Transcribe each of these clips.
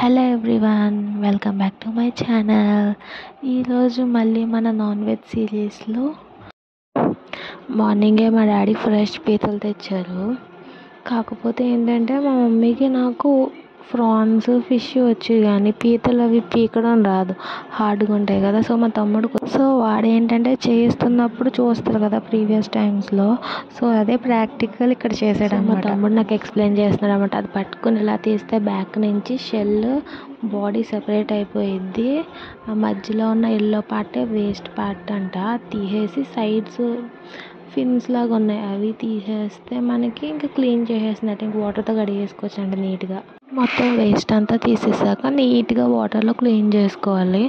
Hello everyone, welcome back to my channel. ఈరోజు మళ్ళీ మన నాన్ వెజ్ సిరీస్లో మార్నింగే మా డాడీ ఫ్రెష్ పీతలు తెచ్చారు. కాకపోతే ఏంటంటే మా మమ్మీకి నాకు ఫ్రాన్స్ ఫిష్ వచ్చు, కానీ పీతలు అవి పీకడం రాదు, హార్డ్గా ఉంటాయి కదా. సో మా తమ్ముడు వాడు ఏంటంటే చేస్తున్నప్పుడు చూస్తారు కదా ప్రీవియస్ టైమ్స్లో, సో అదే ప్రాక్టికల్ ఇక్కడ చేసాడు. మా తమ్ముడు నాకు ఎక్స్ప్లెయిన్ చేస్తున్నాడు అన్నమాట. అది పట్టుకుని ఇలా తీస్తే బ్యాక్ నుంచి షెల్ బాడీ సెపరేట్ అయిపోయిద్ది, ఆ మధ్యలో ఉన్న ఎల్లో పార్టే వేస్ట్ పార్ట్ అంట. తీసేసి సైడ్స్ ఫిన్స్ లాగా ఉన్నాయి, అవి తీసేస్తే మనకి ఇంకా క్లీన్ చేసేసినట్టు, ఇంక వాటర్తో కడిగేసుకోవచ్చు అండి నీట్గా. మొత్తం వేస్ట్ అంతా తీసేసాక నీట్గా వాటర్లో క్లీన్ చేసుకోవాలి.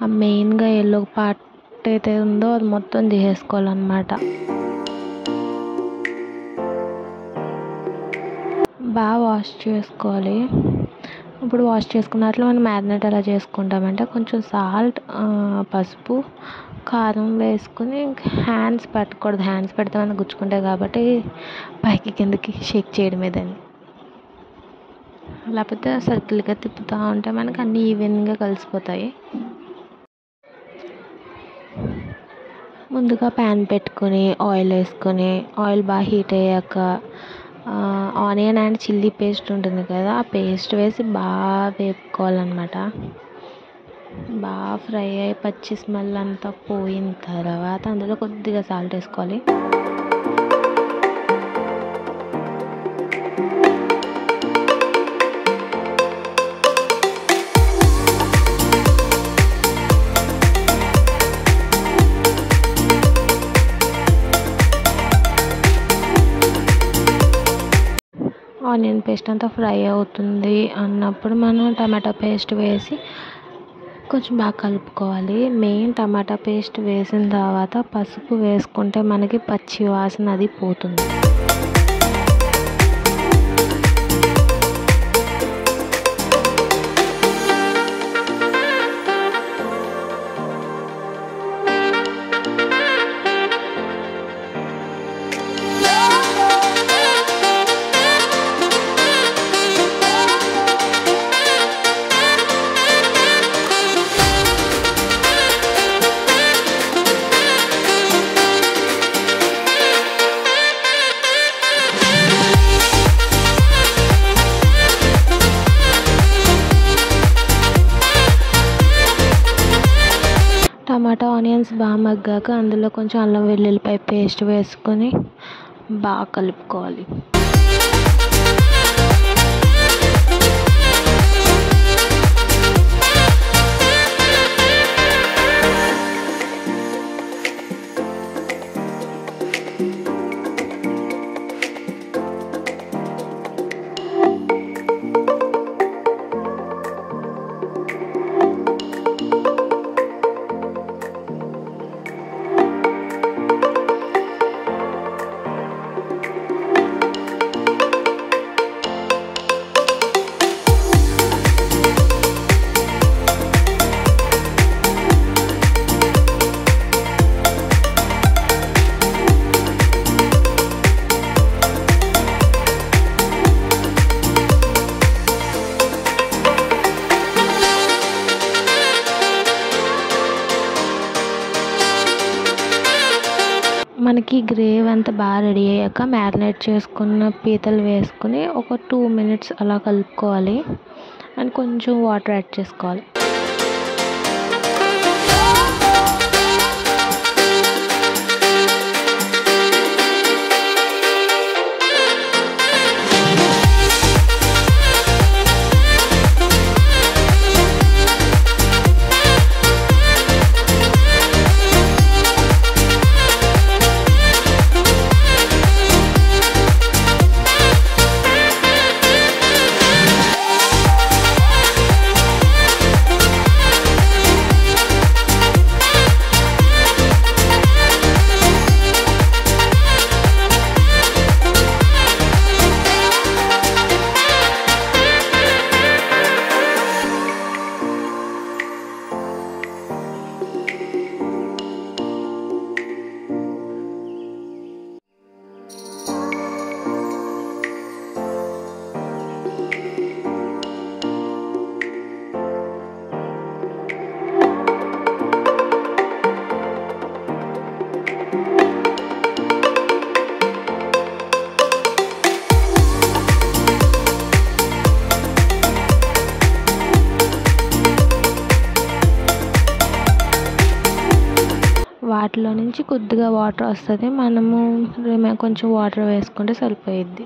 ఆ మెయిన్గా ఎల్లో పార్ట్ అయితే ఉందో అది మొత్తం తీసేసుకోవాలన్నమాట. బాగా వాష్ చేసుకోవాలి. ఇప్పుడు వాష్ చేసుకున్నట్లు మనం మ్యారినేట్ ఎలా చేసుకుంటామంటే కొంచెం సాల్ట్, పసుపు, కారం వేసుకుని హ్యాండ్స్ పెట్టకూడదు, హ్యాండ్స్ పెడితే మనకు గుచ్చుకుంటాయి కాబట్టి పైకి కిందకి షేక్ చేయడమే దాన్ని. లేకపోతే సర్కిల్గా తిప్పుతూ ఉంటే మనకు అన్నీ ఈవెన్గా కలిసిపోతాయి. ముందుగా ప్యాన్ పెట్టుకొని ఆయిల్ వేసుకొని, ఆయిల్ బాగా హీట్ అయ్యాక ఆనియన్ అండ్ చిల్లీ పేస్ట్ ఉంటుంది కదా, ఆ పేస్ట్ వేసి బాగా వేపుకోవాలన్నమాట. బాగా ఫ్రై అయ్యి పచ్చి స్మెల్ అంతా పోయిన తర్వాత అందులో కొద్దిగా సాల్ట్ వేసుకోవాలి. ఆనియన్ పేస్ట్ అంతా ఫ్రై అవుతుంది అన్నప్పుడు మనం టమాటా పేస్ట్ వేసి కొంచెం బాగా కలుపుకోవాలి. మెయిన్ టమాటా పేస్ట్ వేసిన తర్వాత పసుపు వేసుకుంటే మనకి పచ్చి వాసన అది పోతుంది. టమాటా ఆనియన్స్ బాగా మగ్గాక అందులో కొంచెం అల్లం వెల్లుల్లిపాయ పేస్ట్ వేసుకొని బాగా కలుపుకోవాలి. మనకి గ్రేవీ అంతా బాగా రెడీ అయ్యాక మ్యారినేట్ చేసుకున్న పీతలు వేసుకుని ఒక 2 minutes అలా కలుపుకోవాలి అండ్ కొంచెం వాటర్ యాడ్ చేసుకోవాలి. వాటిలో నుంచి కొద్దిగా వాటర్ వస్తుంది. మనము కొంచెం వాటర్ వేసుకుంటే సరిపోయిద్ది.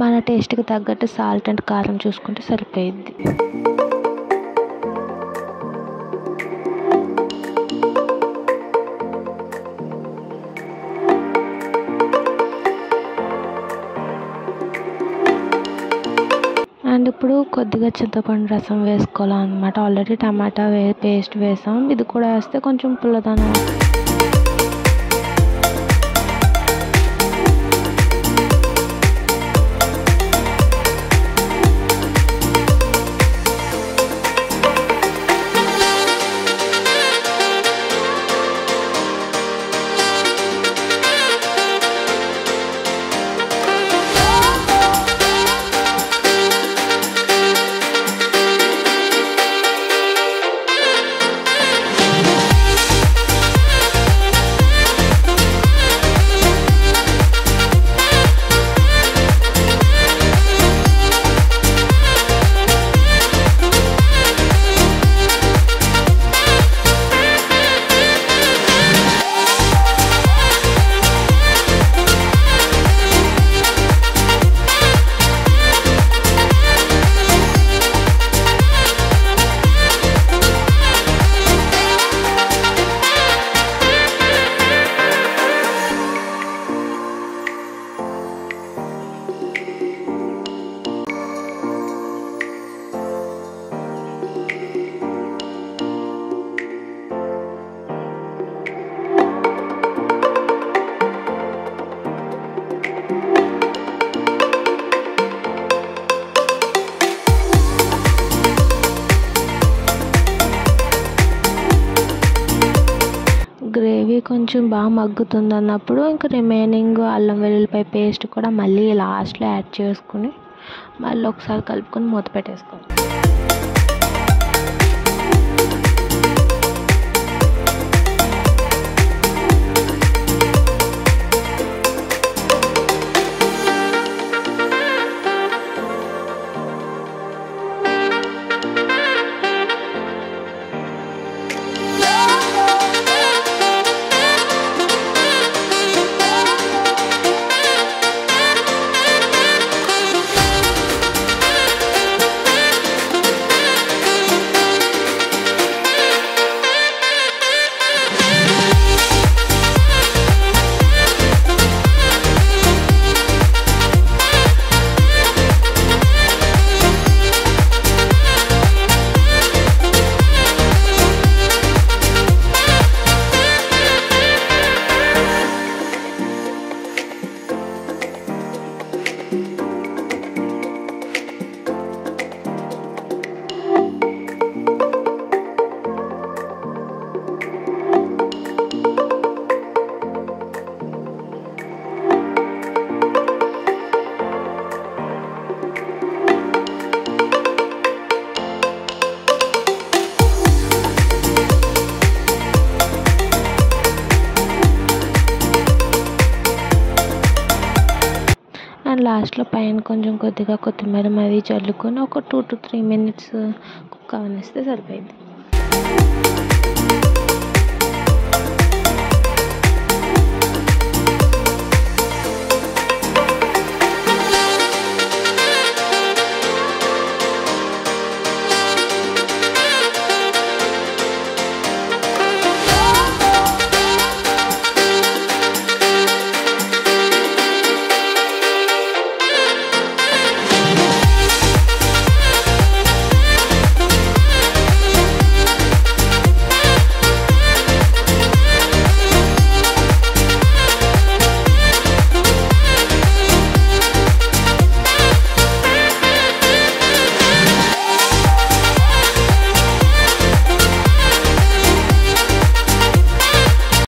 మన టేస్ట్కి తగ్గట్టు సాల్ట్ అండ్ కారం చూసుకుంటే సరిపోయిద్ది. అండ్ ఇప్పుడు కొద్దిగా చింతపండు రసం వేసుకోవాలన్నమాట. ఆల్రెడీ టమాటా పేస్ట్ వేసాం, ఇది కూడా వేస్తే కొంచెం పుల్లదనం. గ్రేవీ కొంచెం బాగా మగ్గుతుంది అన్నప్పుడు ఇంకా రిమైనింగ్ అల్లం వెల్లుల్లిపాయ పేస్ట్ కూడా మళ్ళీ లాస్ట్లో యాడ్ చేసుకుని మళ్ళీ ఒకసారి కలుపుకొని మూత పెట్టేసుకోవాలి. అండ్ లాస్ట్లో పైన కొంచెం కొద్దిగా కొత్తిమీర మరి చల్లుకొని ఒక 2 to 3 minutes కుక్ అవనిస్తే సరిపోయింది.